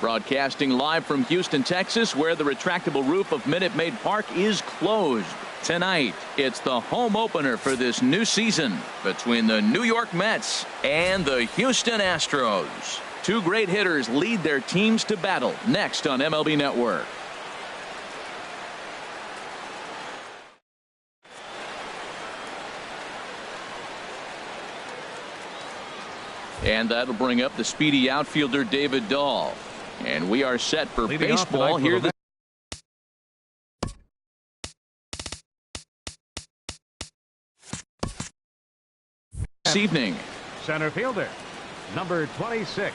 Broadcasting live from Houston, Texas, where the retractable roof of Minute Maid Park is closed. Tonight, it's the home opener for this new season between the New York Mets and the Houston Astros. Two great hitters lead their teams to battle next on MLB Network. And that'll bring up the speedy outfielder David Dahl. And we are set for baseball here this evening. Center fielder, number 26.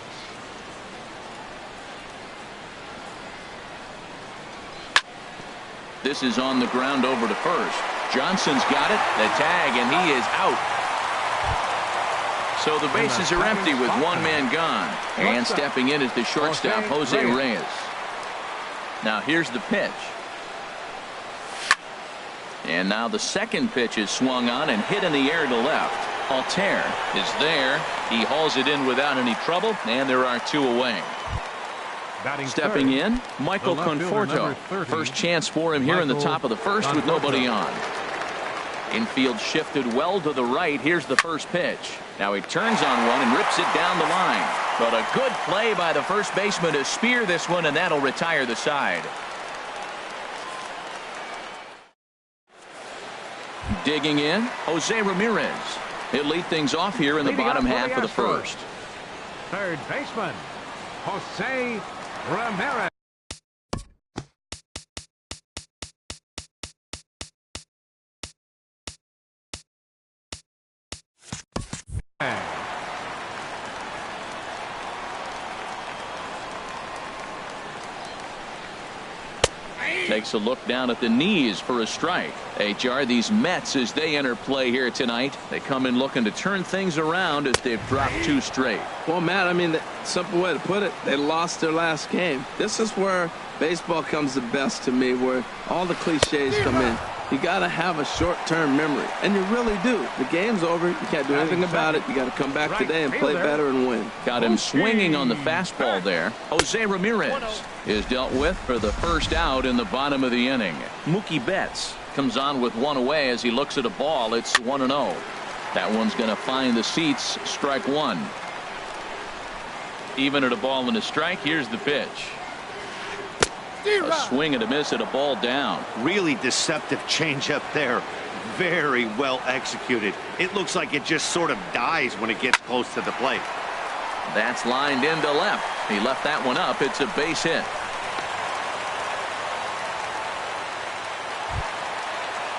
This is on the ground over to first. Johnson's got it, the tag, and he is out. So the bases are empty with one man gone. And stepping in is the shortstop, Jose Reyes. Now here's the pitch. And now the second pitch is swung on and hit in the air to left. Altair is there. He hauls it in without any trouble, and there are two away. Stepping in, Michael Conforto. First chance for him here in the top of the first with nobody on. Infield shifted well to the right. Here's the first pitch. Now he turns on one and rips it down the line. But a good play by the first baseman to spear this one, and that'll retire the side. Digging in, Jose Ramirez. He'll lead things off here in the bottom half of the first. Third baseman, Jose Ramirez. Takes a look down at the knees for a strike. HR, these Mets, as they enter play here tonight, they come in looking to turn things around as they've dropped two straight. Well, Matt, I mean, the simple way to put it, they lost their last game. This is where baseball comes the best to me, where all the cliches come in. You got to have a short-term memory, and you really do. The game's over. You can't do anything about it. You got to come back today and play better and win. Got him swinging on the fastball there. Jose Ramirez is dealt with for the first out in the bottom of the inning. Mookie Betts comes on with one away as he looks at a ball. It's 1-0. That one's going to find the seats. Strike one. Even at a ball and a strike. Here's the pitch. A swing and a miss at a ball down. Really deceptive changeup there. Very well executed. It looks like it just sort of dies when it gets close to the plate. That's lined into left. He left that one up. It's a base hit.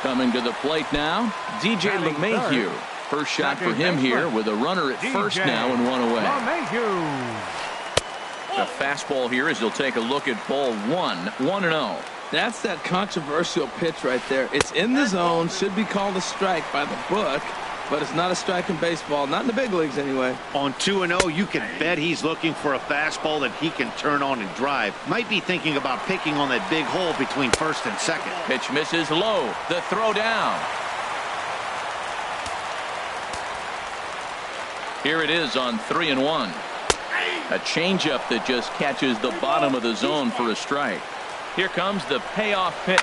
Coming to the plate now, DJ LeMahieu. First shot for him here with a runner at first now and one away. The fastball here as he'll take a look at ball one. 1-0. That's that controversial pitch right there. It's in the zone, should be called a strike by the book, but it's not a strike in baseball, not in the big leagues anyway. On 2-0, you can bet he's looking for a fastball that he can turn on and drive. Might be thinking about picking on that big hole between first and second. Pitch misses low. The throw down. Here it is on 3-1. A changeup that just catches the bottom of the zone for a strike. Here comes the payoff pitch.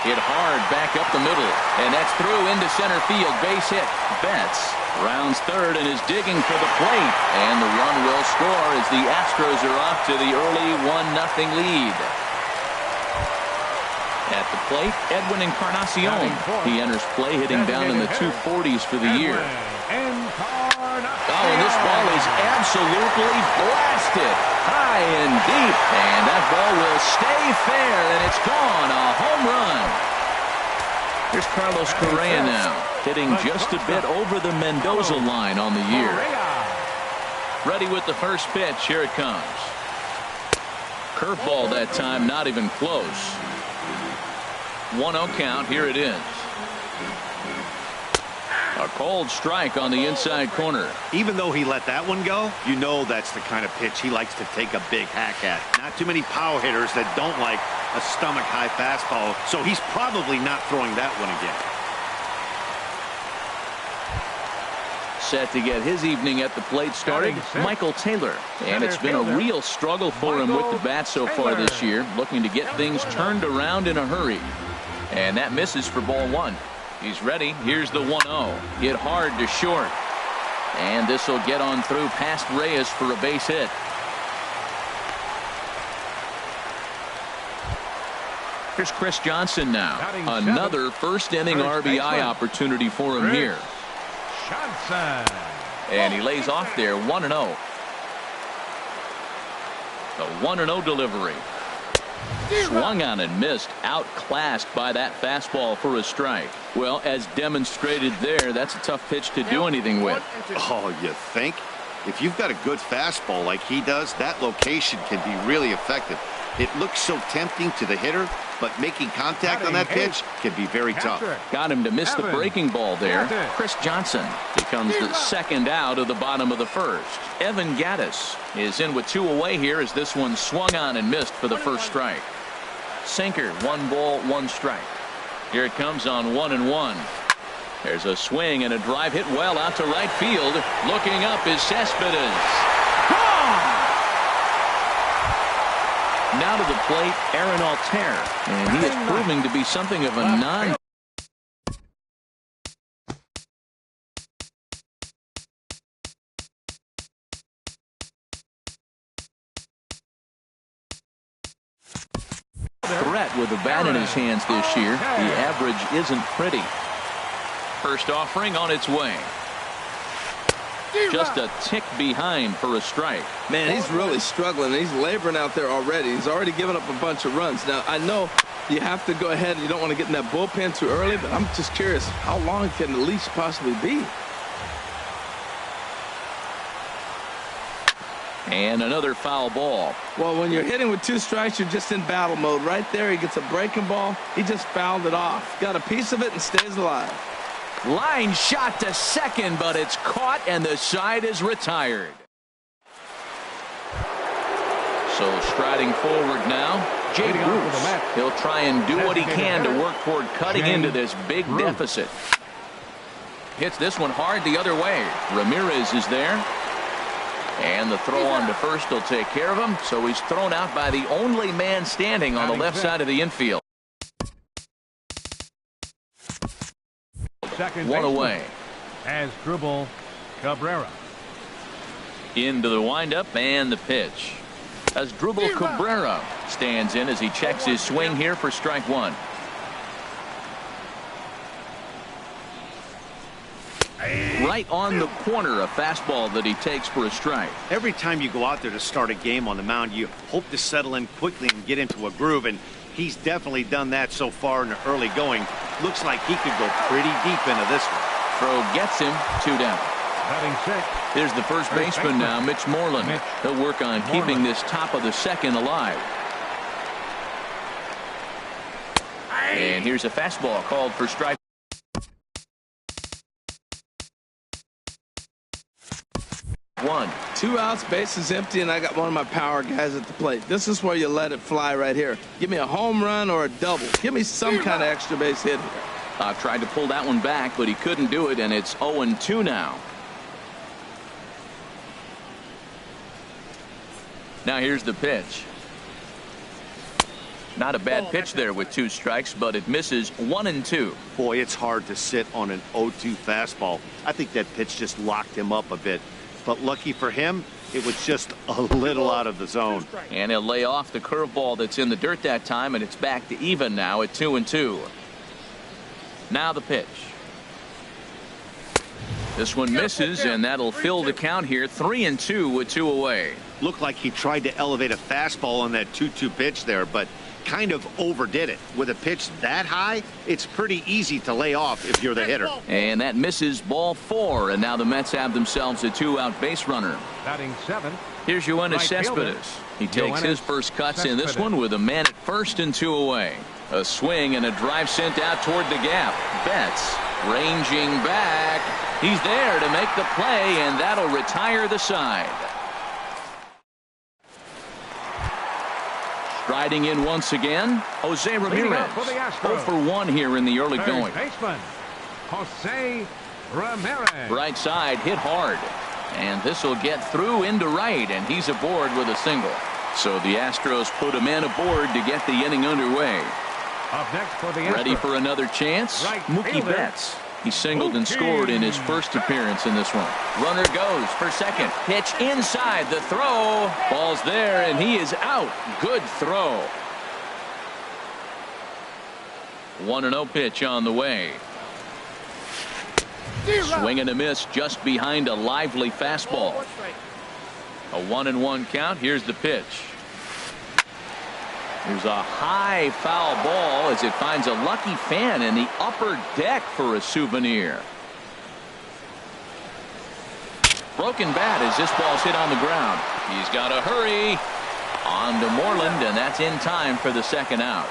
Hit hard back up the middle, and that's through into center field. Base hit. Betts rounds third and is digging for the plate, and the run will score as the Astros are off to the early 1-0 lead. At the plate, Edwin Encarnacion. He enters play hitting down in the 240s for the year. Oh, and this ball is absolutely blasted high and deep, and that ball will stay fair, and it's gone. A home run. Here's Carlos Correa now, hitting just a bit over the Mendoza line on the year. Ready with the first pitch. Here it comes. Curveball that time, not even close. 1-0 count. Here it is. A cold strike on the inside corner. Even though he let that one go, you know that's the kind of pitch he likes to take a big hack at. Not too many power hitters that don't like a stomach-high fastball, so he's probably not throwing that one again. set to get his evening at the plate started, Michael Taylor. And it's been a real struggle for him with the bat so far this year, looking to get things turned around in a hurry. And that misses for ball one. He's ready. Here's the 1-0. Hit hard to short. And this will get on through past Reyes for a base hit. Here's Chris Johnson now. Another first inning RBI opportunity for him here. Johnson. And he lays off there, 1-0. The 1-0 delivery. Swung on and missed, outclassed by that fastball for a strike. Well, as demonstrated there, that's a tough pitch to do anything with. Oh, you think? If you've got a good fastball like he does, that location can be really effective. It looks so tempting to the hitter, but making contact on that pitch can be very tough. Got him to miss the breaking ball there. Chris Johnson becomes the second out of the bottom of the first. Evan Gattis is in with 2 away here as this one swung on and missed for the first strike. Sinker, 1 ball, 1 strike. Here it comes on 1-1. There's a swing and a drive hit well out to right field. Looking up is Cespedes. Now to the plate, Aaron Altair, and he is proving to be something of a non. Threat with the bat in his hands this year. The average isn't pretty. First offering on its way. Just a tick behind for a strike. Man, he's really struggling. He's laboring out there already. He's already given up a bunch of runs. Now, I know you have to go ahead. You don't want to get in that bullpen too early, but I'm just curious, how long can the leash possibly be? And another foul ball. Well, when you're hitting with 2 strikes, you're just in battle mode. Right there, he gets a breaking ball. He just fouled it off. Got a piece of it and stays alive. Line shot to second, but it's caught and the side is retired. So striding forward now, Jay Bruce. He'll try and do what he can to work toward cutting into this big deficit. Hits this one hard the other way. Ramirez is there. And the throw on to first will take care of him. So he's thrown out by the only man standing on the left side of the infield. 1 away. As Dribble Cabrera. Into the windup and the pitch. As Dribble Cabrera stands in as he checks his swing here for strike 1. Right on the corner, a fastball that he takes for a strike. Every time you go out there to start a game on the mound, you hope to settle in quickly and get into a groove, and he's definitely done that so far in the early going. Looks like he could go pretty deep into this one. Throw gets him, 2 down. Here's the first baseman now, Mitch Moreland. He'll work on keeping this top of the second alive. And here's a fastball called for strike. 1. 2 outs, base is empty, and I got one of my power guys at the plate. This is where you let it fly right here. Give me a home run or a double. Give me some kind of extra base hit here. I've tried to pull that one back, but he couldn't do it, and it's 0-2 now. Now here's the pitch. Not a bad pitch there with 2 strikes, but it misses 1-2. Boy, it's hard to sit on an 0-2 fastball. I think that pitch just locked him up a bit. But lucky for him, it was just a little out of the zone. And he'll lay off the curveball that's in the dirt that time, and it's back to even now at 2-2. Now the pitch. This one misses, and that'll fill the count here, 3-2 with 2 away. Looked like he tried to elevate a fastball on that 2-2 pitch there, but kind of overdid it. With a pitch that high, it's pretty easy to lay off if you're the hitter. And that misses, ball 4, and now the Mets have themselves a 2-out base runner. Batting 7. Here's Yoenis Cespedes. He takes his first cuts in this one with a man at first and 2 away. A swing and a drive sent out toward the gap. Betts ranging back. He's there to make the play, and that'll retire the side. Striding in once again, Jose Ramirez. 0 for 1 here in the early going. Baseman, Jose Ramirez. Right side hit hard. And this will get through into right, and he's aboard with a single. So the Astros put a man aboard to get the inning underway. Up next for the Astros. Ready for another chance? Right Mookie fielder. Betts. He singled and scored in his first appearance in this one. Runner goes for second. Pitch inside. The throw. Ball's there, and he is out. Good throw. 1-0 pitch on the way. Swing and a miss just behind a lively fastball. A 1-1 count. Here's the pitch. There's a high foul ball as it finds a lucky fan in the upper deck for a souvenir. Broken bat as this ball's hit on the ground. He's got to hurry. On to Moreland, and that's in time for the second out.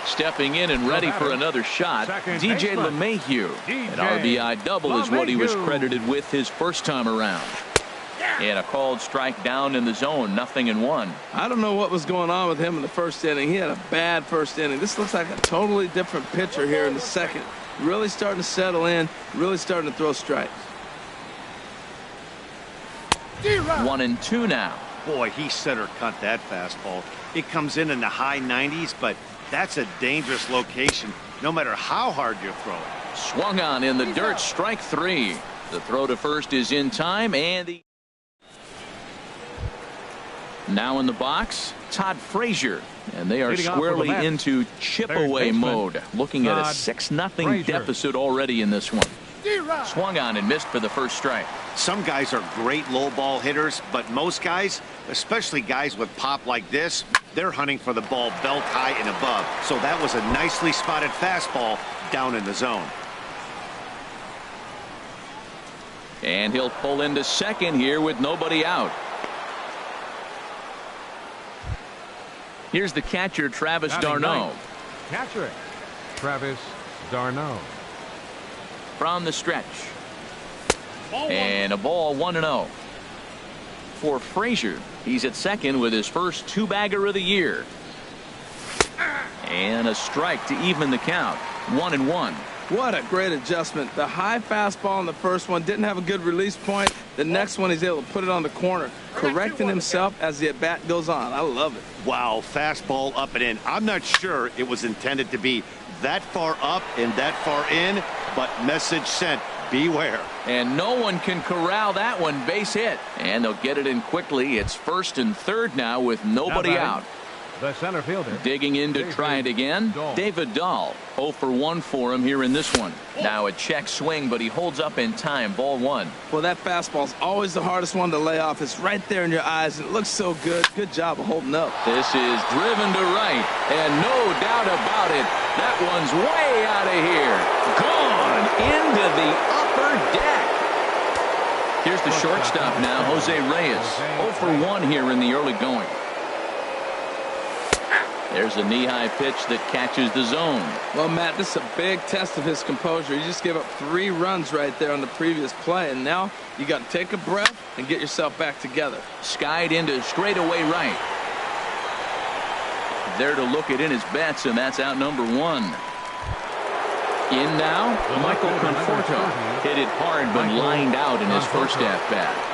Stepping in and ready for another shot, DJ LeMahieu. An RBI double is what he was credited with his first time around. And a called strike down in the zone, 0-1. I don't know what was going on with him in the first inning. He had a bad first inning. This looks like a totally different pitcher here in the second. Really starting to settle in, really starting to throw strikes. 1-2 now. Boy, he center cut that fastball. It comes in the high 90s, but that's a dangerous location no matter how hard you throw it. Swung on in the dirt, strike 3. The throw to first is in time, and the now in the box, Todd Frazier, and they are squarely into chip away mode, looking at a 6-0 deficit already in this one. Swung on and missed for the first strike. Some guys are great low ball hitters, but most guys, especially guys with pop like this, they're hunting for the ball belt high and above. So that was a nicely spotted fastball down in the zone. And he'll pull into second here with nobody out. Here's the catcher, Travis d'Arnaud. Catcher, Travis d'Arnaud. From the stretch. And a ball, 1-0. For Frazier, he's at second with his first two-bagger of the year. And a strike to even the count, 1-1. What a great adjustment. The high fastball in the first one didn't have a good release point. The next one, he's able to put it on the corner, correcting himself as the at-bat goes on. I love it. Wow, fastball up and in. I'm not sure it was intended to be that far up and that far in, but message sent. Beware. And no one can corral that one. Base hit. And they'll get it in quickly. It's first and third now with nobody out. The center fielder. Digging in to try it again. David Dahl. 0 for 1 for him here in this one. Now a check swing, but he holds up in time. Ball 1. Well, that fastball's always the hardest one to lay off. It's right there in your eyes. It looks so good. Good job of holding up. This is driven to right. And no doubt about it, that one's way out of here. Gone into the upper deck. Here's the shortstop now, Jose Reyes. 0 for 1 here in the early going. There's a knee-high pitch that catches the zone. Well, Matt, this is a big test of his composure. You just gave up 3 runs right there on the previous play, and now you got to take a breath and get yourself back together. Skied into straightaway right. There to look it in his bets, and that's out number 1. In now, Michael Conforto. Hit it hard, but lined out in his first at-bat.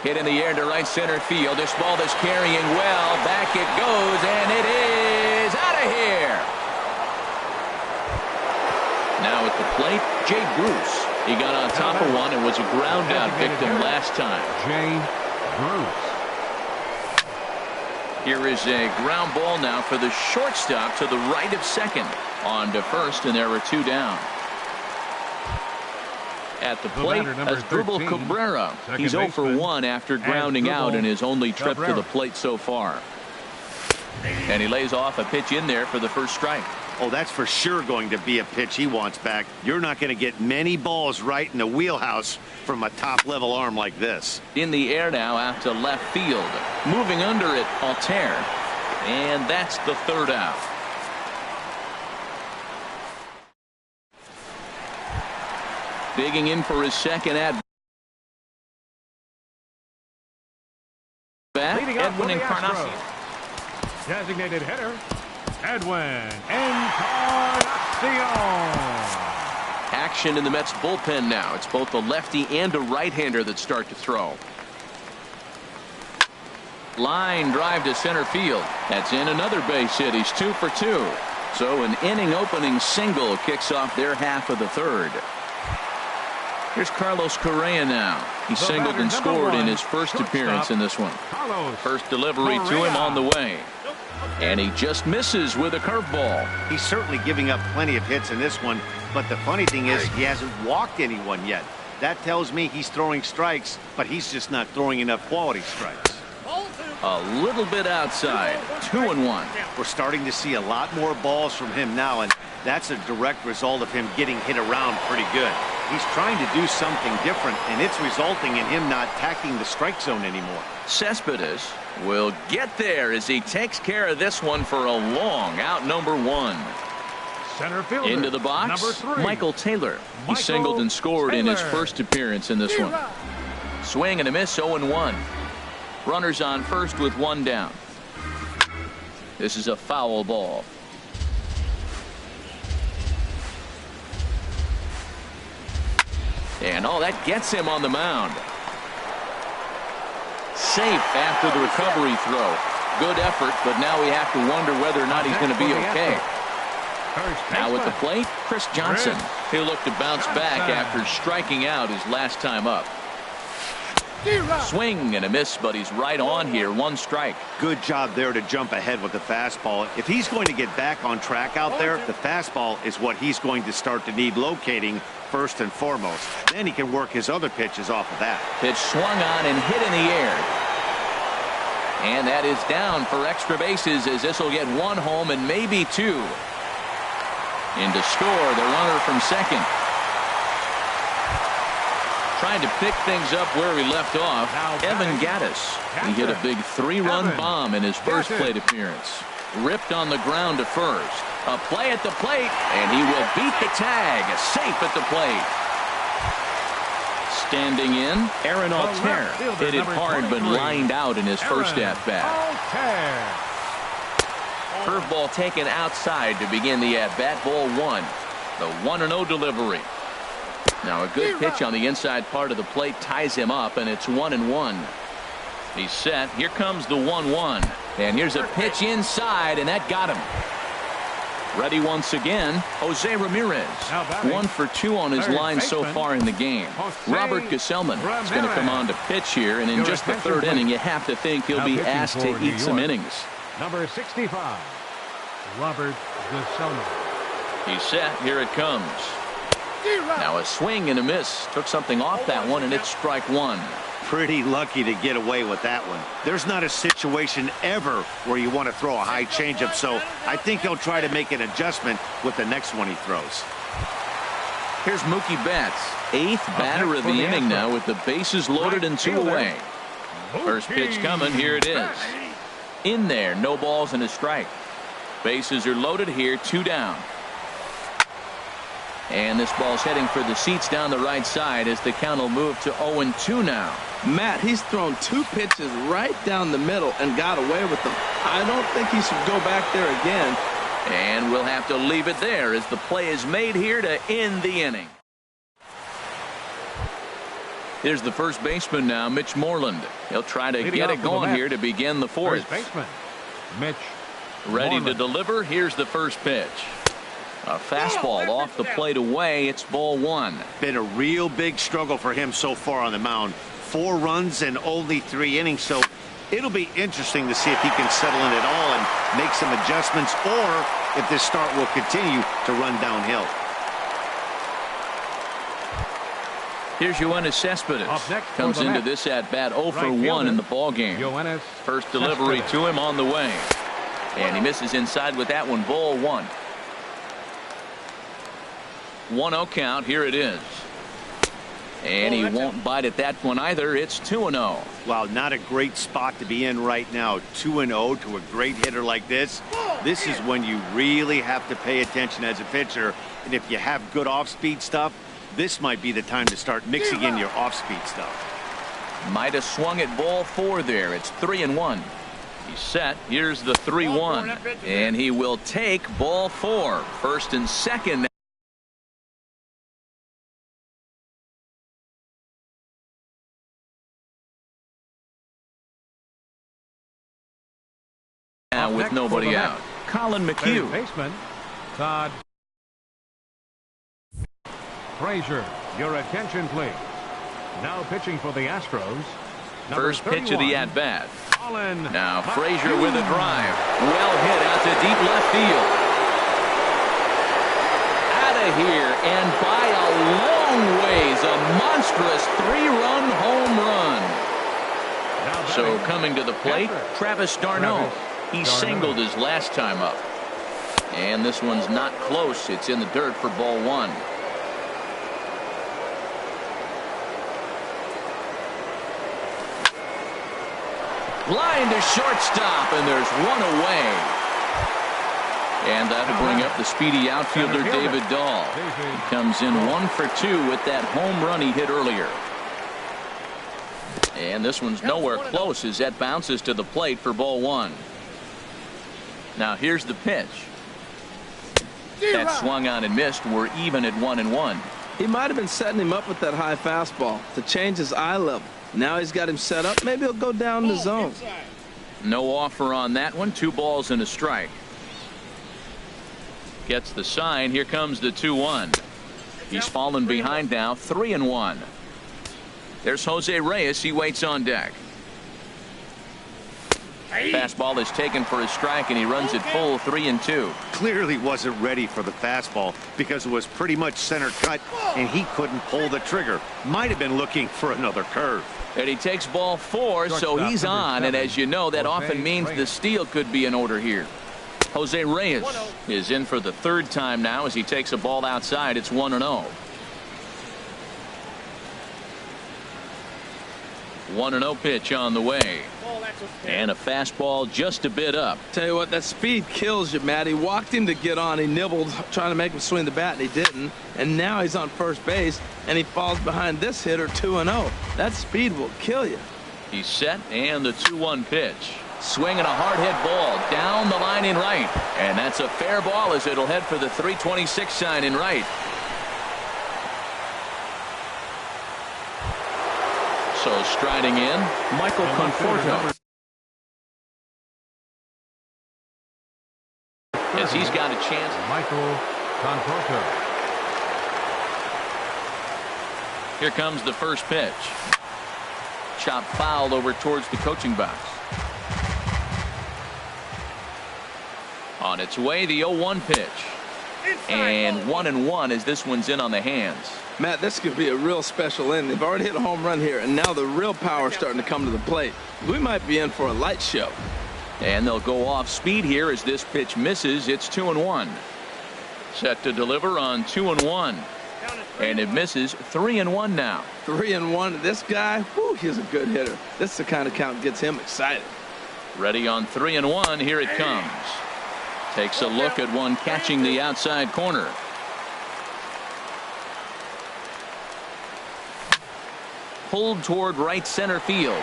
Hit in the air to right center field. This ball is carrying well. Back it goes, and it is out of here. Now at the plate, Jay Bruce. He got on top of one and was a ground out victim last time. Jay Bruce. Here is a ground ball now for the shortstop to the right of second. On to first, and there are 2 down. At the plate, Asdrubal Cabrera. He's 0 for 1 after grounding out in his only trip to the plate so far. And he lays off a pitch in there for the first strike. Oh, that's for sure going to be a pitch he wants back. You're not going to get many balls right in the wheelhouse from a top-level arm like this. In the air now out to left field. Moving under it, Altair. And that's the third out. Digging in for his second at bat, Edwin Encarnacion. Designated hitter, Edwin Encarnacion. Action in the Mets bullpen now. It's both a lefty and a right-hander that start to throw. Line drive to center field. That's in another base hit. He's 2 for 2. So an inning opening single kicks off their half of the third. Here's Carlos Correa now. He singled and scored in his first appearance in this one. First delivery to him on the way. And he just misses with a curveball. He's certainly giving up plenty of hits in this one, but the funny thing is he hasn't walked anyone yet. That tells me he's throwing strikes, but he's just not throwing enough quality strikes. A little bit outside. 2-1. We're starting to see a lot more balls from him now, and that's a direct result of him getting hit around pretty good. He's trying to do something different, and it's resulting in him not attacking the strike zone anymore. Cespedes will get there as he takes care of this one for a long out. Number 1. Center fielder. Into the box, Number 3. Michael Taylor. He singled and scored in his first appearance in this one. Swing and a miss, 0-1. Runners on first with 1 down. This is a foul ball. And that gets him on the mound. Safe after the recovery throw. Good effort, but now we have to wonder whether or not he's going to be okay. Now at the plate, Chris Johnson. He'll look to bounce back after striking out his last time up. Swing and a miss, but he's right on here. 1 strike. Good job there to jump ahead with the fastball. If he's going to get back on track out there, the fastball is what he's going to start to need locating first and foremost. Then he can work his other pitches off of that. Pitch swung on and hit in the air. And that is down for extra bases, as this will get 1 home and maybe 2. In to score the runner from second. Trying to pick things up where we left off. Evan Gattis. He hit a big 3-run bomb in his first plate appearance. Ripped on the ground to first. A play at the plate, and he will beat the tag. Safe at the plate. Standing in, Aaron Altair. Hit it hard but lined out in his first at-bat. Curveball taken outside to begin the at-bat. Ball 1. The 1-0 delivery. Now a good pitch on the inside part of the plate ties him up, and it's 1-1. He's set. Here comes the 1-1. And here's a pitch inside, and that got him. Ready once again, Jose Ramirez. 1 for 2 on his line so far in the game. Robert Gesellman is going to come on to pitch here, and in just the 3rd inning, you have to think he'll be asked to eat some innings. Number 65, Robert Gesellman. He's set. Here it comes. Now a swing and a miss. Took something off that one, and it's strike 1. Pretty lucky to get away with that one. There's not a situation ever where you want to throw a high changeup, so I think he'll try to make an adjustment with the next one he throws. Here's Mookie Betts, 8th batter of the inning now with the bases loaded and 2 away. First pitch coming. Here it is. In there, no balls and a strike. Bases are loaded here, 2 down. And this ball's heading for the seats down the right side as the count will move to 0-2 now. Matt, he's thrown 2 pitches right down the middle and got away with them. I don't think he should go back there again. And we'll have to leave it there as the play is made here to end the inning. Here's the first baseman now, Mitch Moreland. He'll try to get it going here to begin the 4th. First baseman, Mitch Ready Moreland. to deliver. Here's the first pitch. A fastball off the plate away. It's ball 1. Been a real big struggle for him so far on the mound. 4 runs in only 3 innings, so it'll be interesting to see if he can settle in at all and make some adjustments, or if this start will continue to run downhill. Here's Yoenis Cespedes. Comes into this at bat 0 for 1 in the ball game. First delivery to him on the way, and he misses inside with that one. Ball 1. 1-0 count. Here it is. And he won't bite at that one either. It's 2-0. Wow, not a great spot to be in right now. 2-0 to a great hitter like this. This is when you really have to pay attention as a pitcher. And if you have good off-speed stuff, this might be the time to start mixing in your off-speed stuff. Might have swung at ball 4 there. It's 3-1. He's set. Here's the 3-1. And he will take ball 4. First and second. Now with nobody out. Colin McHugh. Baseman, Todd Frazier. Your attention, please. Now pitching for the Astros. First pitch of the at-bat. Colin Now Frazier with a drive. Well hit out to deep left field. Out of here and by a long ways. A monstrous 3-run home run. So coming to the plate, Travis d'Arnaud. He singled his last time up. And this one's not close. It's in the dirt for ball 1. Line to shortstop, and there's one away. And that'll bring up the speedy outfielder David Dahl. He comes in 1 for 2 with that home run he hit earlier. And this one's nowhere close as that bounces to the plate for ball 1. Now here's the pitch. That swung on and missed. We're even at 1-1. He might have been setting him up with that high fastball to change his eye level. Now he's got him set up. Maybe he'll go down the zone. No offer on that one. 2 balls and a strike. Gets the sign. Here comes the 2-1. He's fallen behind now. 3-1. There's Jose Reyes. He waits on deck. Fastball is taken for a strike, and he runs it full 3-2. Clearly wasn't ready for the fastball because it was pretty much center cut, and he couldn't pull the trigger. Might have been looking for another curve. And he takes ball 4, so he's on, and as you know, that often means the steal could be in order here. Jose Reyes is in for the 3rd time now as he takes a ball outside. It's 1-0. 1-0 pitch on the way. And a fastball just a bit up. Tell you what, that speed kills you, Matt. He walked him to get on. He nibbled, trying to make him swing the bat, and he didn't. And now he's on first base, and he falls behind this hitter 2-0. That speed will kill you. He's set, and the 2-1 pitch. Swinging a hard hit ball down the line in right. And that's a fair ball as it'll head for the 326 sign in right. So striding in, Michael Conforto. As he's got a chance. Michael Conforto. Here comes the first pitch. Chop foul over towards the coaching box. On its way, the 0-1 pitch. And 1-1 as this one's in on the hands. Matt, this could be a real special inning. They've already hit a home run here, and now the real power is starting to come to the plate. We might be in for a light show. And they'll go off speed here as this pitch misses. It's 2-1. Set to deliver on 2-1. And it misses. 3-1 now. 3-1. This guy, whew, he's a good hitter. This is the kind of count that gets him excited. Ready on 3-1. Here it comes. Takes a look at one catching the outside corner. Pulled toward right center field.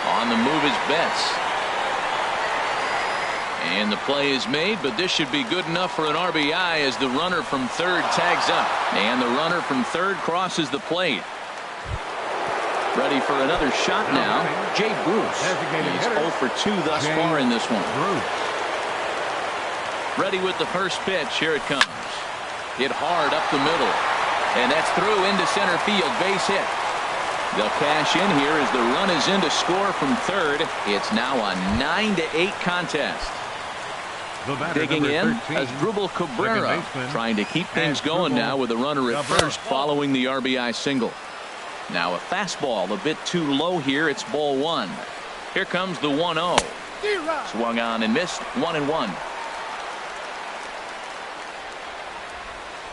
On the move is Betts. And the play is made, but this should be good enough for an RBI as the runner from third tags up. And the runner from third crosses the plate. Ready for another shot now. Jay Bruce. He's 0 for 2 thus far in this one. Ready with the first pitch. Here it comes. Hit hard up the middle. And that's through into center field. Base hit. They'll cash in here as the run is in to score from third. It's now a 9-8 contest. Digging in, Asdrubal Cabrera, trying to keep things going now with a runner at first following the RBI single. Now a fastball a bit too low here. It's ball 1. Here comes the 1-0. Swung on and missed. 1-1.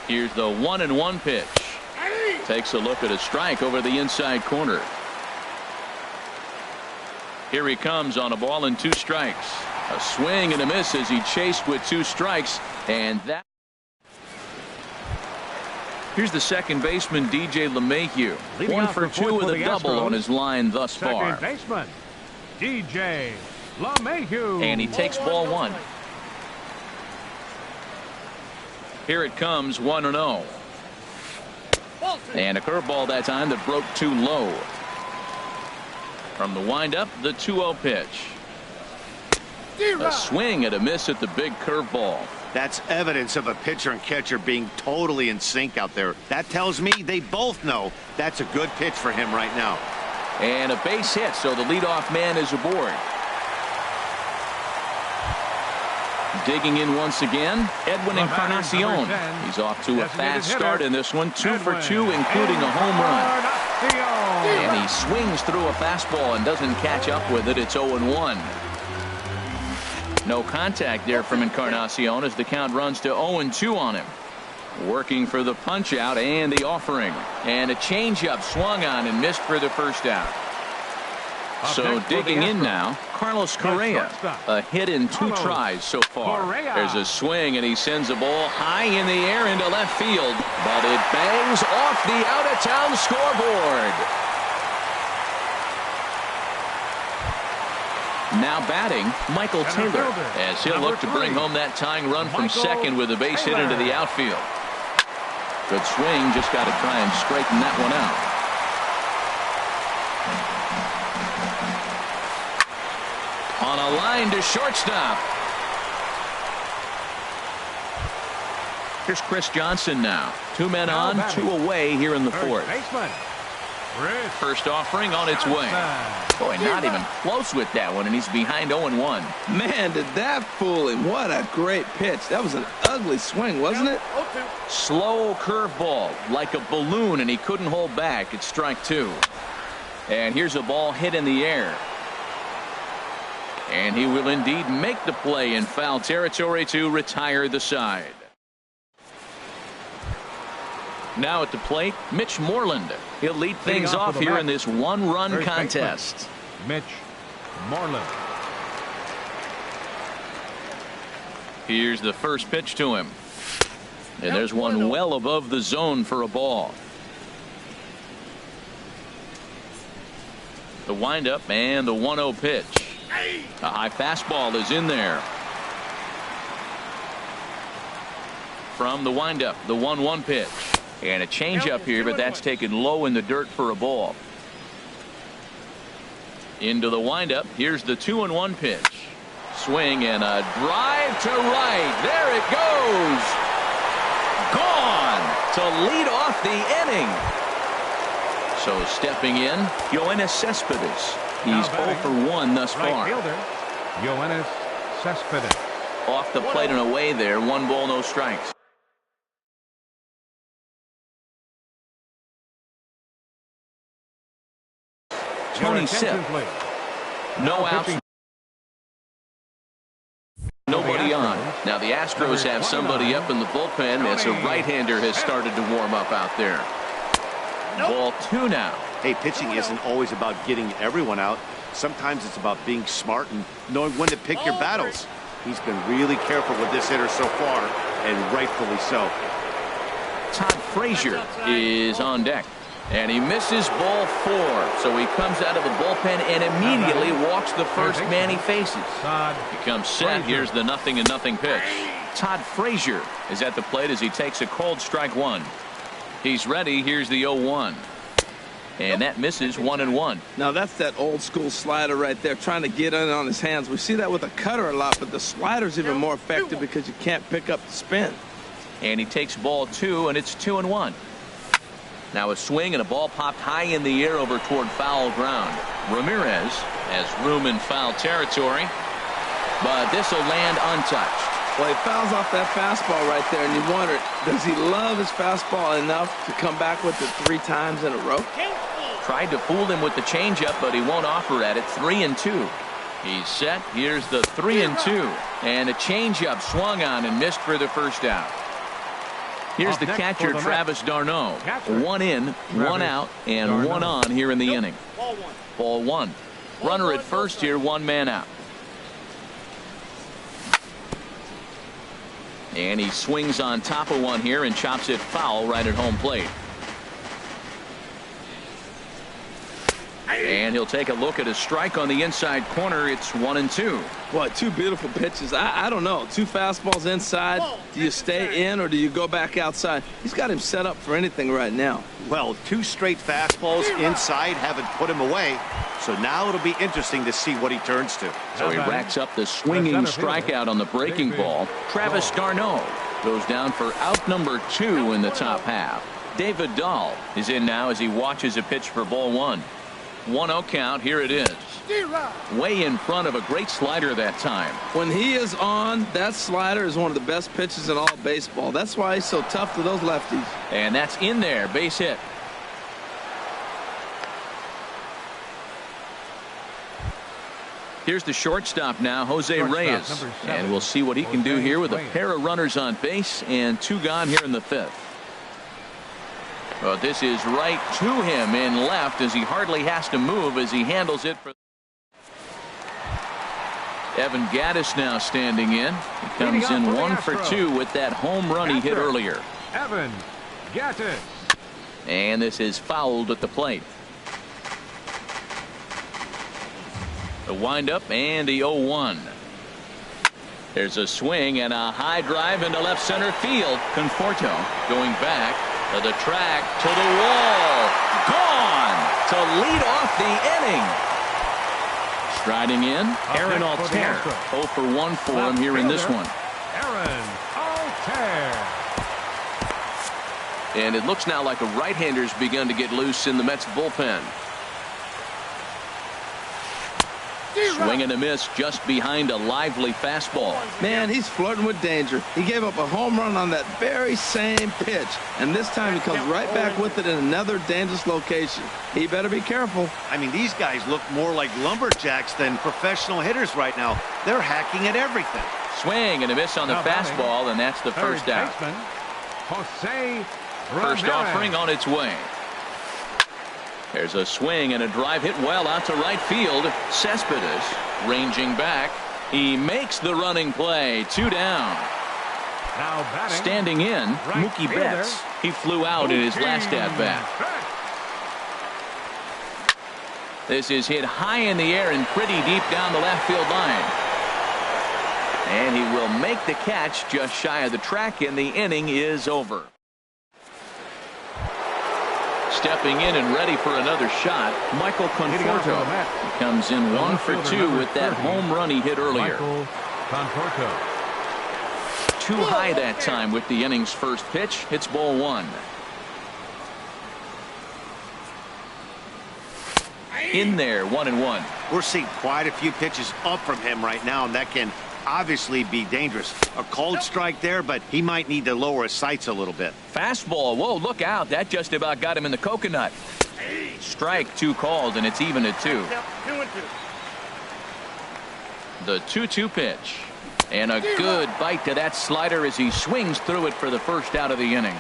Here's the 1-1 pitch. Takes a look at a strike over the inside corner. Here he comes on a ball and 2 strikes. A swing and a miss as he chased with 2 strikes. And that. Here's the second baseman, DJ LeMahieu. 1 for 2 with a double on his line thus far. Second baseman, DJ LeMahieu. And he takes ball one. Here it comes, 1-0. And a curveball that time that broke too low. From the windup, the 2-0 pitch. A swing and a miss at the big curveball. That's evidence of a pitcher and catcher being totally in sync out there. That tells me they both know that's a good pitch for him right now. And a base hit, so the leadoff man is aboard. Digging in once again, Edwin Encarnacion. He's off to a fast start in this one, 2 for 2, including a home run. And he swings through a fastball and doesn't catch up with it. It's 0-1. No contact there from Encarnacion as the count runs to 0-2 on him. Working for the punch out and the offering. And a changeup swung on and missed for the first out. So digging in now, Carlos Correa. A hit in 2 tries so far. There's a swing and he sends a ball high in the air into left field. But it bangs off the out-of-town scoreboard. Now batting, Michael Taylor, as he'll look to bring home that tying run from second with a base hit into the outfield. Good swing, just got to try and straighten that one out. On a line to shortstop. Here's Chris Johnson now. 2 men on, 2 away here in the 4th. First offering on its way. Boy, not even close with that one, and he's behind 0-1. Man, did that fool him. What a great pitch. That was an ugly swing, wasn't it? Slow curveball, like a balloon, and he couldn't hold back. It's strike 2. And here's a ball hit in the air. And he will indeed make the play in foul territory to retire the side. Now at the plate, Mitch Moreland. He'll lead things off here in this 1-run contest. Mitch Moreland. Here's the first pitch to him. And there's one well above the zone for a ball. The windup and the 1-0 pitch. A high fastball is in there. From the windup, the 1-1 pitch. And a changeup here, but that's taken low in the dirt for a ball. Into the windup. Here's the 2-1 pitch. Swing and a drive to right. There it goes. Gone to lead off the inning. So stepping in, Yoenis Cespedes. He's 0 for 1 thus far. Yoenis Cespedes. Off the plate and away there. 1 ball, no strikes. Tony Sipp. No outs. Nobody on. Now the Astros have somebody up in the bullpen as a right-hander has started to warm up out there. Ball 2 now. Hey, pitching isn't always about getting everyone out. Sometimes it's about being smart and knowing when to pick your battles. He's been really careful with this hitter so far, and rightfully so. Todd Frazier is on deck. And he misses ball 4. So he comes out of the bullpen and immediately walks the first man he faces. He comes set. Here's the 0-0 pitch. Todd Frazier is at the plate as he takes a cold strike 1. He's ready. Here's the 0-1. And that misses 1-1. Now that's that old school slider right there, trying to get in on his hands. We see that with a cutter a lot, but the slider's even more effective because you can't pick up the spin. And he takes ball 2, and it's 2-1. Now a swing and a ball popped high in the air over toward foul ground. Ramirez has room in foul territory, but this will land untouched. Well, he fouls off that fastball right there, and you wonder, does he love his fastball enough to come back with it 3 times in a row? Tried to fool him with the changeup, but he won't offer at it. 3-2. He's set. Here's the 3-2. And a changeup swung on and missed for the first out. Here's the catcher, Travis d'Arnaud. 1 in, 1 out, and 1 on here in the inning. Ball 1. Runner at first here, 1 man out. And he swings on top of one here and chops it foul right at home plate. And he'll take a look at a strike on the inside corner. It's 1-2. Boy, two beautiful pitches. I don't know. Two fastballs inside. Do you stay in or do you go back outside? He's got him set up for anything right now. Well, two straight fastballs inside haven't put him away. So now it'll be interesting to see what he turns to. So he racks up the swinging strikeout on the breaking ball. Travis d'Arnaud goes down for out number 2 in the top half. David Dahl is in now as he watches a pitch for ball 1. 1-0 count. Here it is. Way in front of a great slider that time. When he is on, that slider is one of the best pitches in all baseball. That's why he's so tough to those lefties. And that's in there. Base hit. Here's the shortstop now, Jose Reyes. And we'll see what he can do here with a pair of runners on base and 2 gone here in the 5th. But this is right to him in left as he hardly has to move as he handles it. Evan Gattis now standing in. He comes in 1 for 2 with that home run he hit earlier. Evan Gattis. And this is fouled at the plate. The windup and the 0-1. There's a swing and a high drive into left center field. Conforto going back to the track, to the wall. Gone to lead off the inning. Striding in, Aaron Altair. 0 for 1 for him here in this one. Aaron Altair. And it looks now like a right-hander's begun to get loose in the Mets bullpen. Swing and a miss just behind a lively fastball. Man, he's flirting with danger. He gave up a home run on that very same pitch. And this time he comes right back with it in another dangerous location. He better be careful. I mean, these guys look more like lumberjacks than professional hitters right now. They're hacking at everything. Swing and a miss on the fastball, and that's the first out. First offering on its way. There's a swing and a drive hit well out to right field. Cespedes ranging back. He makes the running play. 2 down. Standing in, Mookie Betts. He flew out in his last at-bat. This is hit high in the air and pretty deep down the left field line. And he will make the catch just shy of the track, and the inning is over. Stepping in and ready for another shot, Michael Conforto. He comes in 1 for 2 with that home run he hit earlier. Too high that time with the inning's first pitch. It's ball 1. In there, 1-1. We're seeing quite a few pitches up from him right now, and that can obviously be dangerous. A called strike there, but he might need to lower his sights a little bit. Fastball. Whoa, look out. That just about got him in the coconut. Strike 2 called, and it's even at 2. The 2-2 pitch. And a good bite to that slider as he swings through it for the first out of the inning.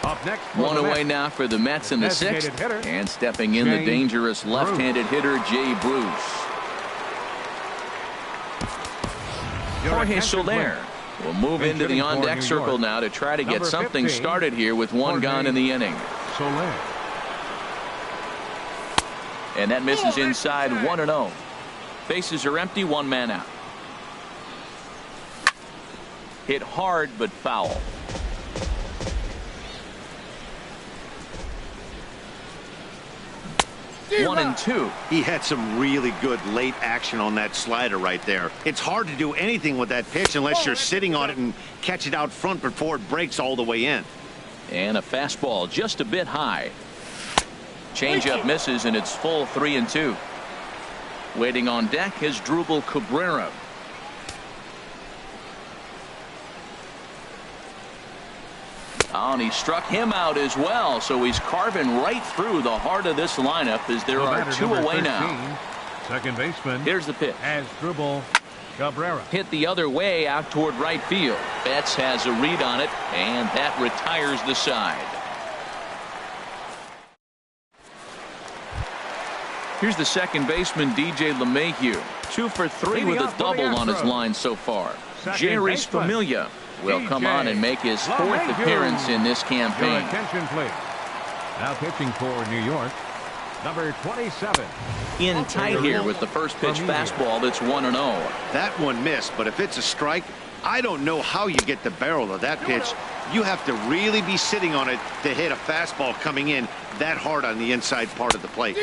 Up next, 1 away now for the Mets in the 6th. And stepping in the dangerous left-handed hitter, Jay Bruce. Jorge Soler will move into the on-deck circle now to try to get something started here with 1 gone in the inning. And that misses inside. 1-0. Bases are empty. 1 man out. Hit hard but foul. One and 2. He had some really good late action on that slider right there. It's hard to do anything with that pitch unless you're sitting on it and catch it out front before it breaks all the way in. And a fastball just a bit high. Changeup misses, and it's full 3-2. Waiting on deck is Drupal Cabrera. Oh, and he struck him out as well, so he's carving right through the heart of this lineup as there are 2 away now. Second baseman. Here's the pitch. As Drupal Cabrera. Hit the other way out toward right field. Betts has a read on it, and that retires the side. Here's the second baseman, DJ LeMahieu. 2 for 3 with a double on his line so far. Jerry Familia will come on and make his 4th appearance in this campaign. Your attention, please. Now pitching for New York, Number 27. In tight here with the first pitch fastball that's 1-0. That one missed, but if it's a strike, I don't know how you get the barrel of that pitch. You have to really be sitting on it to hit a fastball coming in that hard on the inside part of the plate.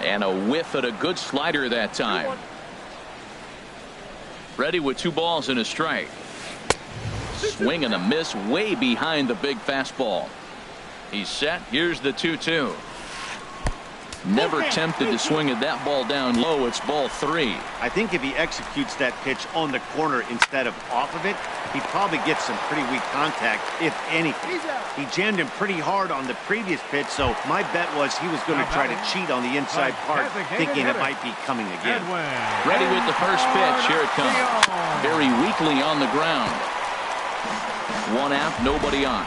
And a whiff at a good slider that time. Ready with 2 balls and a strike. Swing and a miss way behind the big fastball. He's set. Here's the 2-2. Never tempted to swing at that ball down low. It's ball 3. I think if he executes that pitch on the corner instead of off of it, he probably gets some pretty weak contact, if anything. He jammed him pretty hard on the previous pitch, so my bet was he was going to try to cheat on the inside part, thinking it might be coming again. Ready with the first pitch. Here it comes. Very weakly on the ground. 1 out, nobody on.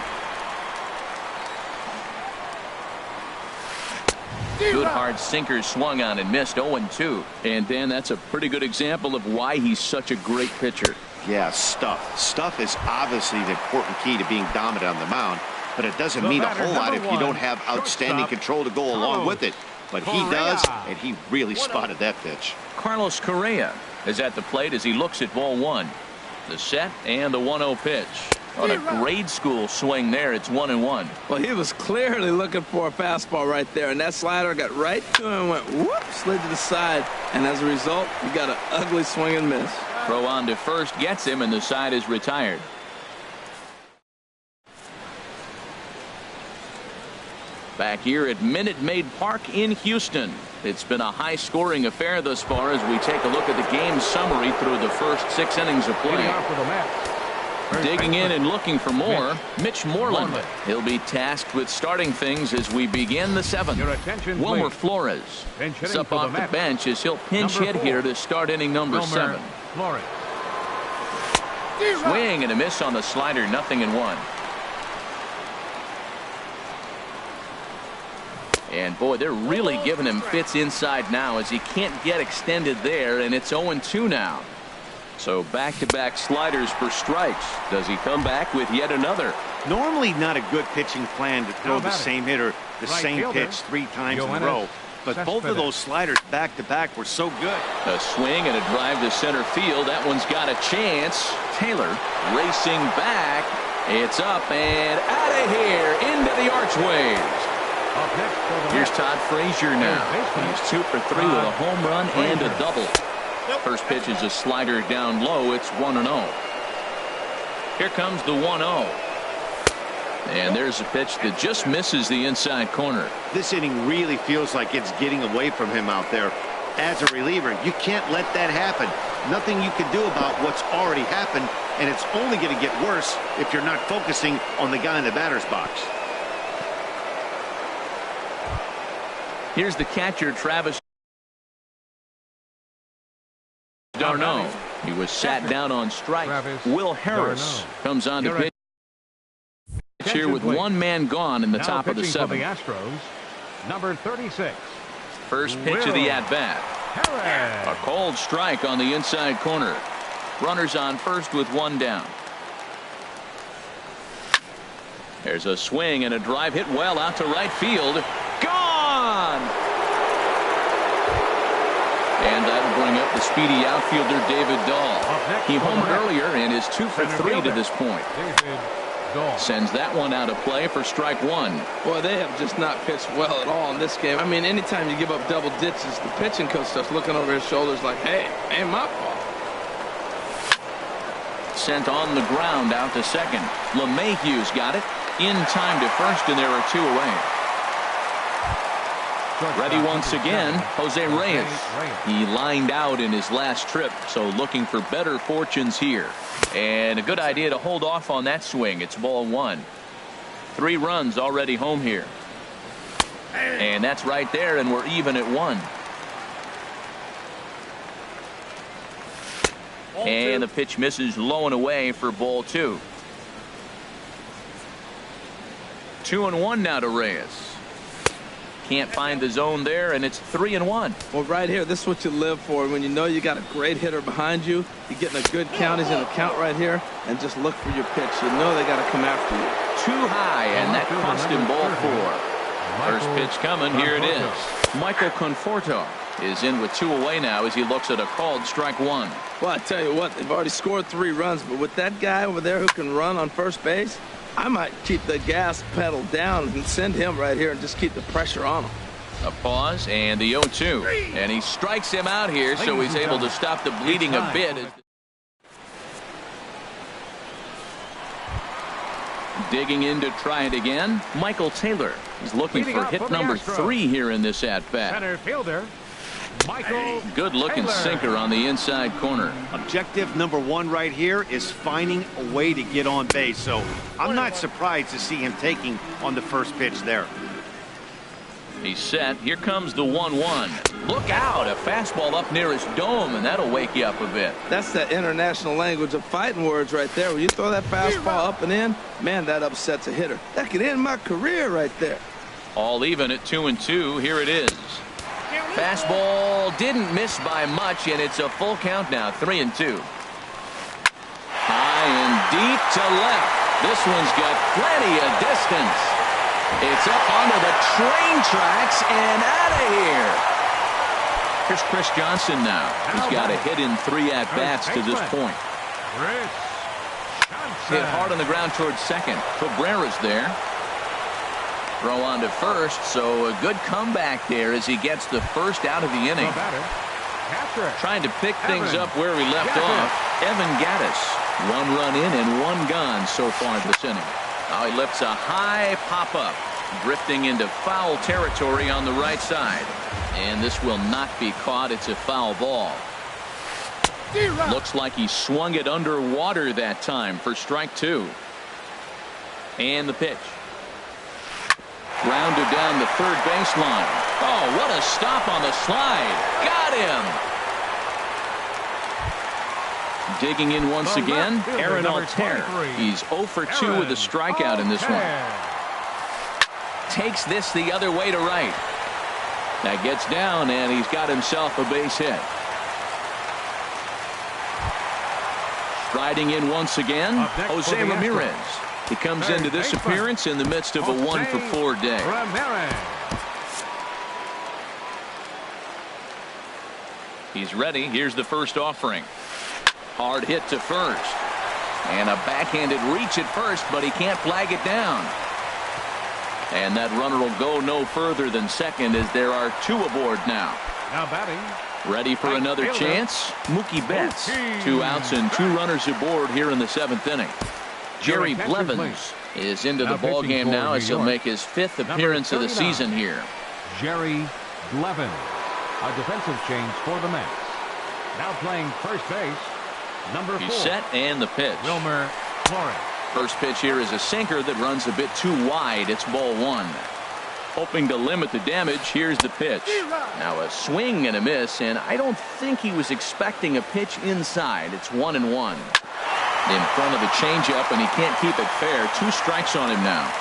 Good hard sinker swung on and missed. 0-2. And Dan, that's a pretty good example of why he's such a great pitcher. Yeah, stuff. Stuff is obviously the important key to being dominant on the mound, but it doesn't mean a whole lot if you don't have outstanding control to go along with it. But he does, and he really spotted that pitch. Carlos Correa is at the plate as he looks at ball 1. The set and the 1-0 pitch. On a grade school swing there, it's 1-1. Well, he was clearly looking for a fastball right there, and that slider got right to him and went whoop, slid to the side, and as a result, he got an ugly swing and miss. Throw on to first gets him, and the side is retired. Back here at Minute Maid Park in Houston. It's been a high-scoring affair thus far as we take a look at the game summary through the first 6 innings of play. Digging in and looking for more, Mitch Moreland. He'll be tasked with starting things as we begin the 7th. Wilmer Flores is up off the bench as he'll pinch hit here to start inning number 7. Swing and a miss on the slider, 0-1. And boy, they're really giving him fits inside now as he can't get extended there, and it's 0-2 now. So back-to-back sliders for strikes. Does he come back with yet another? Normally not a good pitching plan to throw the same hitter the same pitch 3 times in a row. But both of those sliders back-to-back were so good. A swing and a drive to center field. That one's got a chance. Taylor racing back. It's up and out of here into the archways. Here's Todd Frazier now. He's 2 for 3 with a home run and a double. First pitch is a slider down low. It's 1-0. Here comes the 1-0. And there's a pitch that just misses the inside corner. This inning really feels like it's getting away from him out there. As a reliever, you can't let that happen. Nothing you can do about what's already happened, and it's only going to get worse if you're not focusing on the guy in the batter's box. Here's the catcher, Travis d'Arnaud. He was sat down on strike. Will Harris comes on to pitch here with 1 man gone in the top of the 7th. Number 36. First pitch of the at-bat. A cold strike on the inside corner. Runners on first with 1 down. There's a swing and a drive hit well out to right field. Gone! And that'll bring up the speedy outfielder David Dahl. He homered earlier and is 2 for 3 to this point. Sends that one out of play for strike 1. Boy, they have just not pitched well at all in this game. I mean, anytime you give up double ditches, the pitching coach starts looking over his shoulders like, hey, ain't my fault. Sent on the ground out to second. LeMahieu's got it. In time to first, and there are 2 away. Ready once again, Jose Reyes. He lined out in his last trip, so looking for better fortunes here. And a good idea to hold off on that swing. It's ball 1. 3 runs already home here. And that's right there, and we're even at 1. And the pitch misses low and away for ball 2. 2-1 now to Reyes. Can't find the zone there, and it's 3-1. Well, right here, this is what you live for. When you know you got a great hitter behind you, you're getting a good count. He's in a count right here, and just look for your pitch. You know they got to come after you. Too high, and that cost him ball 4. First pitch coming. Here it is. Michael Conforto is in with 2 away now as he looks at a called strike 1. Well, I tell you what, they've already scored 3 runs, but with that guy over there who can run on first base, I might keep the gas pedal down and send him right here and just keep the pressure on him. A pause and the 0-2. And he strikes him out here, so he's able to stop the bleeding a bit. Digging in to try it again, Michael Taylor is looking for hit number 3 here in this at-bat. Center fielder, Michael Good-looking Taylor. sinker on the inside corner. Objective number 1 right here is finding a way to get on base. So I'm not surprised to see him taking on the first pitch there. He's set. Here comes the 1-1. Look out. A fastball up near his dome, and that'll wake you up a bit. That's the international language of fighting words right there. When you throw that fastball up and in, man, that upsets a hitter. That could end my career right there. All even at 2-2. Here it is. Fastball didn't miss by much, and it's a full count now. 3-2. High and deep to left. This one's got plenty of distance. It's up onto the train tracks and out of here. Here's Chris Johnson now. He's got a hit in 3 at-bats to this point. Hit hard on the ground towards second. Cabrera's there. Throw on to first, so a good comeback there as he gets the first out of the inning. Trying to pick things up where we left off. Evan Gattis. 1 run in and 1 gone so far this inning. Now he lifts a high pop-up, drifting into foul territory on the right side. And this will not be caught. It's a foul ball. Looks like he swung it underwater that time for strike 2. And the pitch. Grounded down the third baseline. Oh, what a stop on the slide. Got him. Digging in once again, Aaron Altair. He's 0 for 2 with a strikeout in this one. Takes this the other way to right. That gets down, and he's got himself a base hit. Striding in once again, Jose Ramirez. He comes into this appearance in the midst of a 1 for 4 day. He's ready. Here's the first offering. Hard hit to first. And a backhanded reach at first, but he can't flag it down. And that runner will go no further than second as there are 2 aboard now. Now batting. Ready for another chance? Mookie Betts. 2 outs and 2 runners aboard here in the 7th inning. Jerry Blevins is into the ballgame now as he'll make his 5th appearance of the season here. Jerry Blevins, a defensive change for the Mets. Now playing first base, number 4. He's set and the pitch. Wilmer Flores. First pitch here is a sinker that runs a bit too wide. It's ball 1. Hoping to limit the damage. Here's the pitch. Now a swing and a miss, and I don't think he was expecting a pitch inside. It's 1-1. In front of the changeup, and he can't keep it fair. 2 strikes on him now.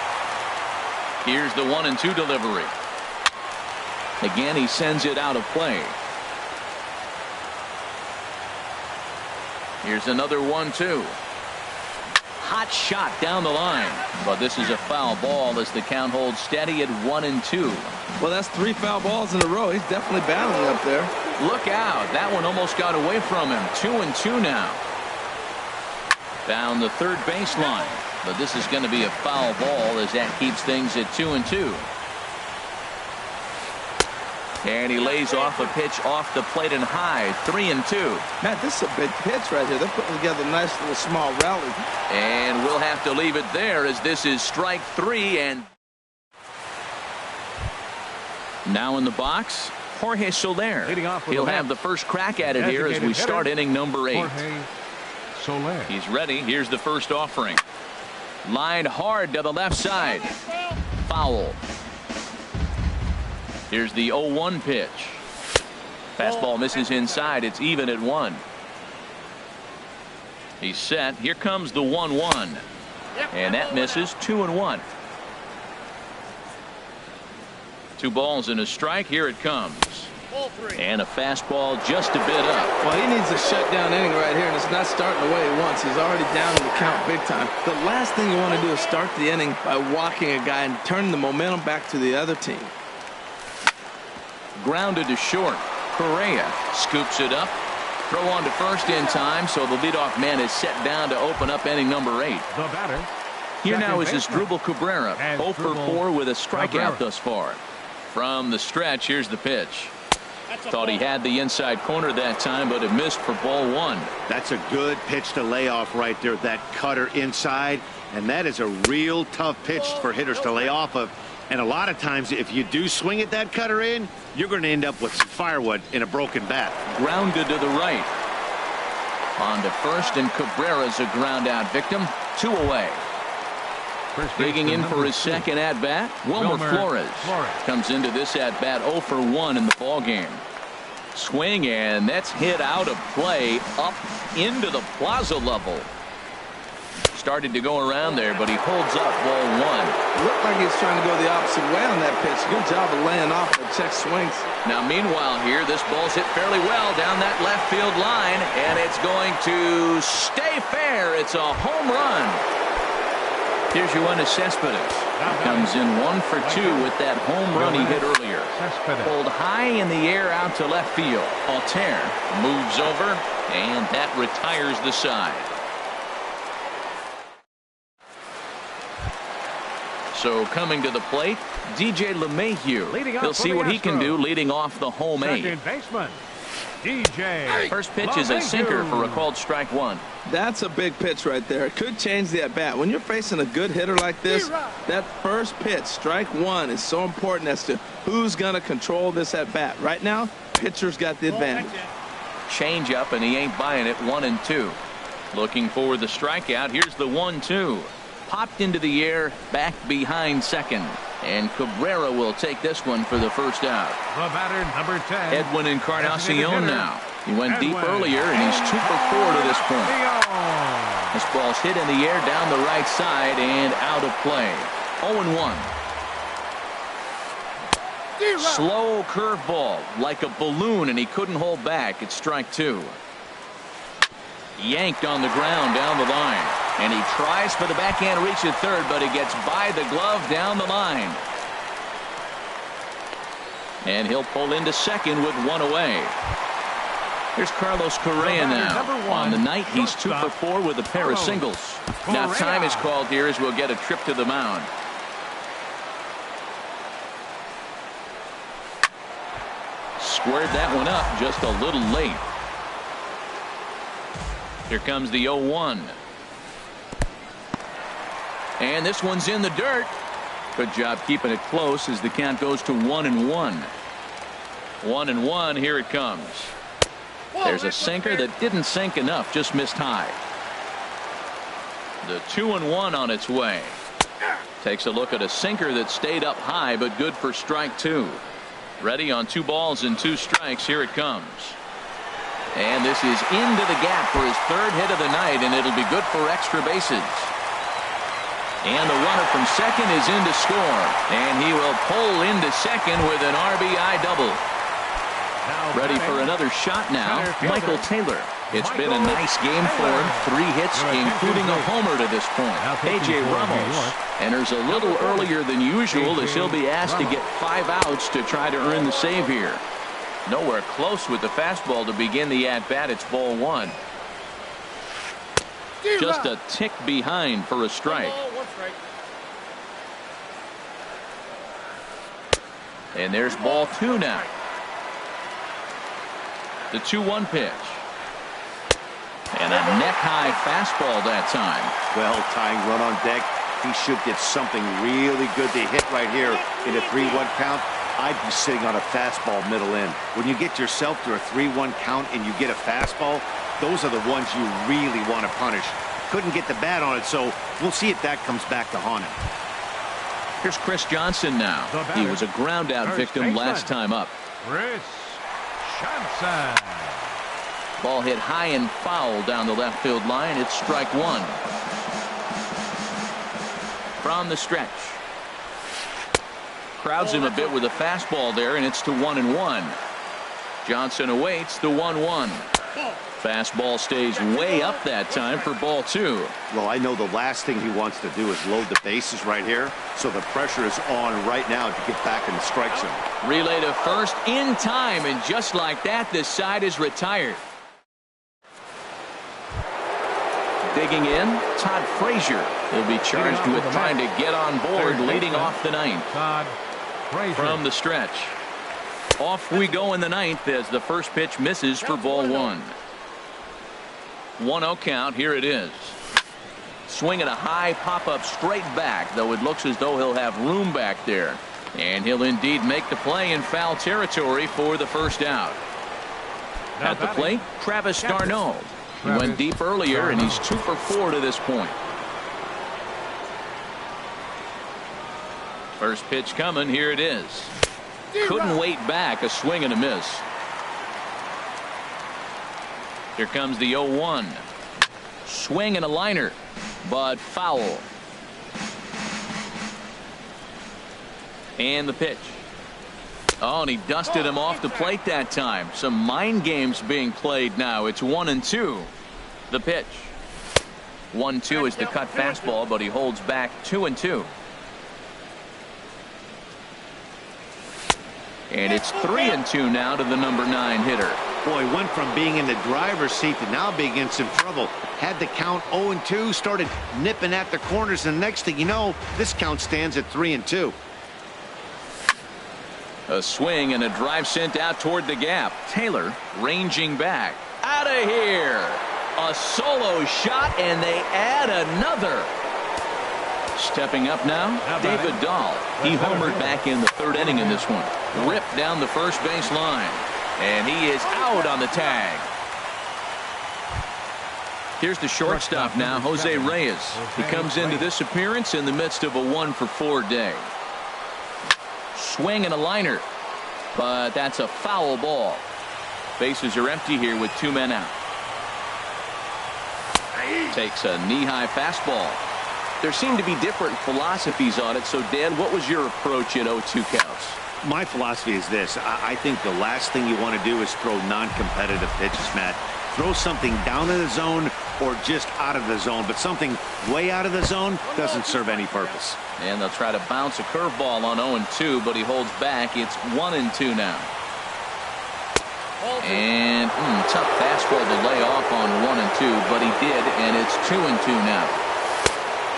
Here's the 1-2 delivery. Again, he sends it out of play. Here's another 1-2. Hot shot down the line, but this is a foul ball as the count holds steady at 1-2. Well, that's 3 foul balls in a row. He's definitely battling up there. Look out. That one almost got away from him. 2-2 now. Down the third baseline, but this is going to be a foul ball as that keeps things at 2-2. And he lays off a pitch off the plate and high. 3-2. Matt, this is a big pitch right here. They're putting together a nice little small rally. And we'll have to leave it there as this is strike 3. And now in the box, Jorge Soler. He'll have the first crack at it here as we start inning number 8. Soler. He's ready. Here's the first offering. Lined hard to the left side. Foul. Here's the 0-1 pitch. Fastball misses inside. It's even at 1. He's set. Here comes the 1-1. And that misses. 2-1. 2 balls and a strike. Here it comes. And a fastball just a bit up. Well, he needs a shutdown inning right here, and it's not starting the way he wants. He's already down in the count big time. The last thing you want to do is start the inning by walking a guy and turning the momentum back to the other team. Grounded to short. Correa scoops it up. Throw on to first in time, so the leadoff man is set down to open up inning number 8. The batter. Here now is baseman. Asdrubal Cabrera, 0 for 4 with a strikeout thus far. From the stretch, here's the pitch. Thought he had the inside corner that time, but it missed for ball 1. That's a good pitch to lay off right there, that cutter inside. And that is a real tough pitch for hitters to lay off of. And a lot of times, if you do swing at that cutter in, you're going to end up with some firewood in a broken bat. Grounded to the right. On to first, and Cabrera's a ground out victim. 2 away. Digging in for his second at-bat, Wilmer Flores comes into this at-bat 0 for 1 in the ballgame. Swing, and that's hit out of play up into the plaza level. Started to go around there, but he holds up ball 1. It looked like he was trying to go the opposite way on that pitch. Good job of laying off the check swings. Now, meanwhile here, this ball's hit fairly well down that left field line, and it's going to stay fair. It's a home run. Here's Yoenis Cespedes. Comes in 1 for 2 with that home run he hit earlier. Pulled high in the air out to left field. Altair moves over, and that retires the side. So coming to the plate, DJ LeMahieu. He'll see what he can do leading off the home 8. Second baseman, DJ. First pitch is a sinker for a called strike 1. That's a big pitch right there. It could change the at-bat. When you're facing a good hitter like this, that first pitch, strike 1, is so important as to who's going to control this at-bat. Right now, pitcher's got the advantage. Change up, and he ain't buying it. 1 and 2. Looking for the strikeout. Here's the 1-2. Popped into the air, back behind second. And Cabrera will take this one for the first out. The batter, number 10. Edwin Encarnacion now. He went deep earlier, and he's 2 for 4 to this point. This ball's hit in the air down the right side and out of play. 0-1. Slow curveball, like a balloon, and he couldn't hold back. It's strike 2. Yanked on the ground down the line. And he tries for the backhand reach at third, but he gets by the glove down the line. And he'll pull into second with 1 away. Here's Carlos Correa now. On the night, he's 2 for 4 with a pair of singles. Now time is called here as we'll get a trip to the mound. Squared that one up just a little late. Here comes the 0-1. And this one's in the dirt. Good job keeping it close as the count goes to 1-1. 1-1. Here it comes. There's a sinker that didn't sink enough, just missed high. The 2-1 on its way. Takes a look at a sinker that stayed up high, but good for strike 2. Ready on 2 balls and 2 strikes. Here it comes. And this is into the gap for his 3rd hit of the night, and it'll be good for extra bases. And the runner from second is in to score. And he will pull into second with an RBI double. Ready for another shot now, Michael Taylor. It's been a nice game for him. 3 hits, including a homer to this point. A.J. Ramos enters a little earlier than usual as he'll be asked to get 5 outs to try to earn the save here. Nowhere close with the fastball to begin the at-bat. It's ball 1. Just a tick behind for a strike. And there's ball 2 now. The 2-1 pitch. And a neck-high fastball that time. Well, tying run on deck. He should get something really good to hit right here in a 3-1 count. I'd be sitting on a fastball middle in. When you get yourself to a 3-1 count and you get a fastball, those are the ones you really want to punish. Couldn't get the bat on it, so we'll see if that comes back to haunt him. Here's Chris Johnson now. He was a ground out victim last time up. Chris Johnson. Ball hit high and foul down the left field line. It's strike 1. From the stretch. Crowds him a bit with a fastball there, and it's to 1-1. Johnson awaits the 1-1. Fastball stays way up that time for ball 2. Well, I know the last thing he wants to do is load the bases right here, so the pressure is on right now to get back in the strike zone. Relay to first in time, and just like that, this side is retired. Digging in, Todd Frazier will be charged with trying to get on board, leading off the ninth. Todd Frazier. From the stretch. Off we go in the ninth as the first pitch misses for ball 1. 1-0 count. Here it is. Swinging a high pop-up straight back, though it looks as though he'll have room back there. And he'll indeed make the play in foul territory for the first out. At the plate, Travis d'Arnaud. He went deep earlier, and he's 2 for 4 to this point. First pitch coming. Here it is. Couldn't wait back. A swing and a miss. Here comes the 0-1. Swing and a liner, but foul. And the pitch. Oh, and he dusted him off the plate that time. Some mind games being played now. It's 1-2. The pitch. 1-2 is the cut fastball, but he holds back 2-2. And it's 3-2 now to the number 9 hitter. Boy, went from being in the driver's seat to now being in some trouble. Had the count 0-2, started nipping at the corners, and the next thing you know, this count stands at 3-2. A swing and a drive sent out toward the gap. Taylor ranging back. Out of here. A solo shot, and they add another. Stepping up now, David Dahl. He homered back in the 3rd inning in this one. Ripped down the first base line. And he is out on the tag. Here's the shortstop now, Jose Reyes. He comes into this appearance in the midst of a 1 for 4 day. Swing and a liner, but that's a foul ball. Bases are empty here with 2 men out. Takes a knee-high fastball. There seem to be different philosophies on it. So, Dan, what was your approach at 0-2 counts? My philosophy is this. I think the last thing you want to do is throw non-competitive pitches, Matt. Throw something down in the zone or just out of the zone, but something way out of the zone doesn't serve any purpose. And they'll try to bounce a curveball on 0-2, but he holds back. It's 1-2 now. And tough fastball to lay off on 1-2, but he did, and it's 2-2 now.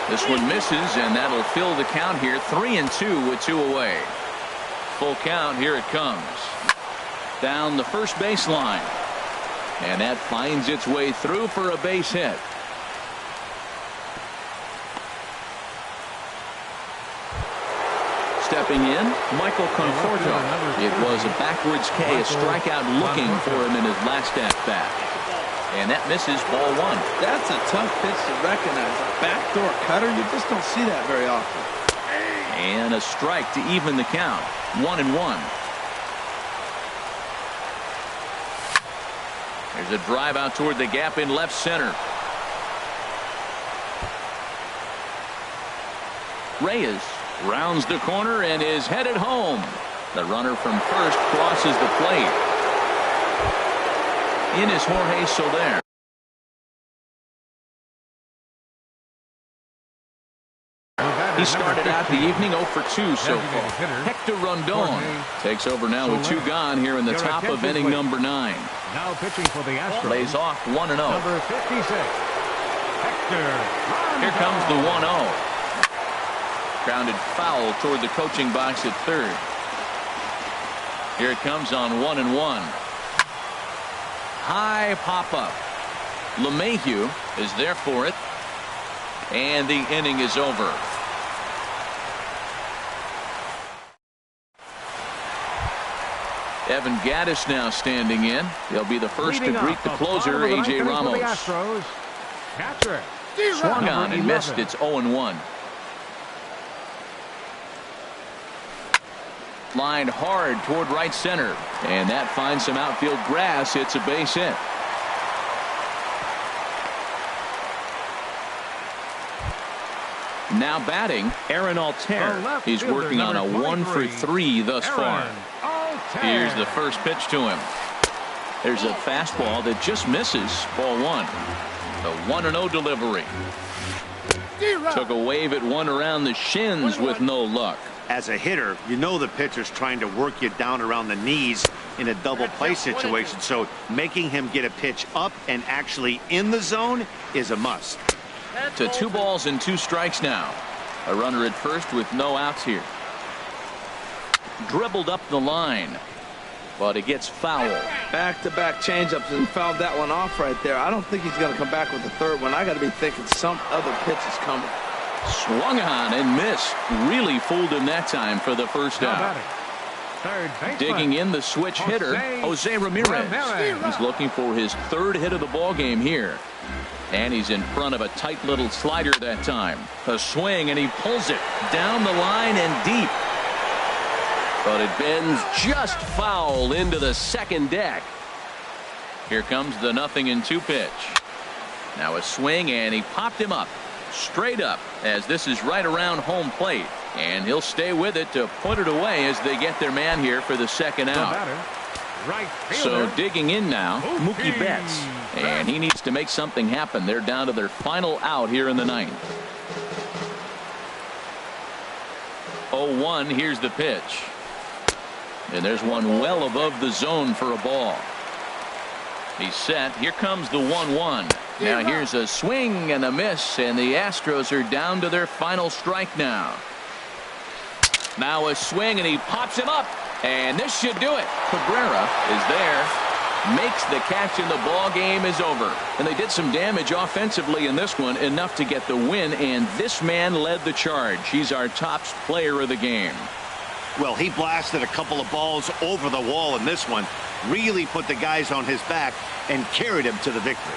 This one misses, and that'll fill the count here. 3-2 with 2 away. Full count. Here it comes. Down the first baseline. And that finds its way through for a base hit. Stepping in, Michael Conforto. It was a backwards K, a strikeout looking for him in his last at-bat. And that misses ball 1. That's a tough pitch to recognize. A backdoor cutter, you just don't see that very often. And a strike to even the count. 1-1. There's a drive out toward the gap in left center. Reyes rounds the corner and is headed home. The runner from first crosses the plate. In is Jorge Soler. He started out the evening 0 for 2 so far. Hector Rondon takes over now with 2 gone here in the top of inning number 9. Now pitching for the Astros. Lays off 1-0. Number 56, Hector Rondon. Here comes the 1-0. Grounded foul toward the coaching box at third. Here it comes on 1-1. High pop-up. LeMahieu is there for it. And the inning is over. Evan Gattis now standing in. He'll be the first to greet the closer, A.J. Ramos. Swung on and missed. It's 0-1. Lined hard toward right center. And that finds some outfield grass. It's a base hit. Now batting, Aaron Altair. He's working on a 1 for 3 thus far. Here's the first pitch to him. There's a fastball that just misses. Ball 1. The 1-0 delivery. Took a wave at one around the shins with no luck. As a hitter, you know the pitcher's trying to work you down around the knees in a double play situation, so making him get a pitch up and actually in the zone is a must. To 2 balls and 2 strikes now. A runner at first with no outs here. Dribbled up the line, but it gets foul. Back-to-back changeups and fouled that one off right there. I don't think he's going to come back with the third one. I got to be thinking some other pitch is coming. Swung on and missed. Really fooled him that time for the first out. Digging in the switch hitter, Jose Ramirez. He's looking for his 3rd hit of the ball game here. And he's in front of a tight little slider that time. A swing, and he pulls it down the line and deep. But it bends just foul into the second deck. Here comes the 0-2 pitch. Now a swing, and he popped him up. Straight up, as this is right around home plate. And he'll stay with it to put it away as they get their man here for the second out. So digging in now, Mookie Betts. And he needs to make something happen. They're down to their final out here in the 9th. 0-1, here's the pitch. And there's one well above the zone for a ball. He's set. Here comes the 1-1. Now here's a swing and a miss, and the Astros are down to their final strike now. Now a swing, and he pops him up, and this should do it. Cabrera is there, makes the catch, and the ball game is over. And they did some damage offensively in this one, enough to get the win, and this man led the charge. He's our top player of the game. Well, he blasted a couple of balls over the wall in this one, really put the guys on his back and carried him to the victory.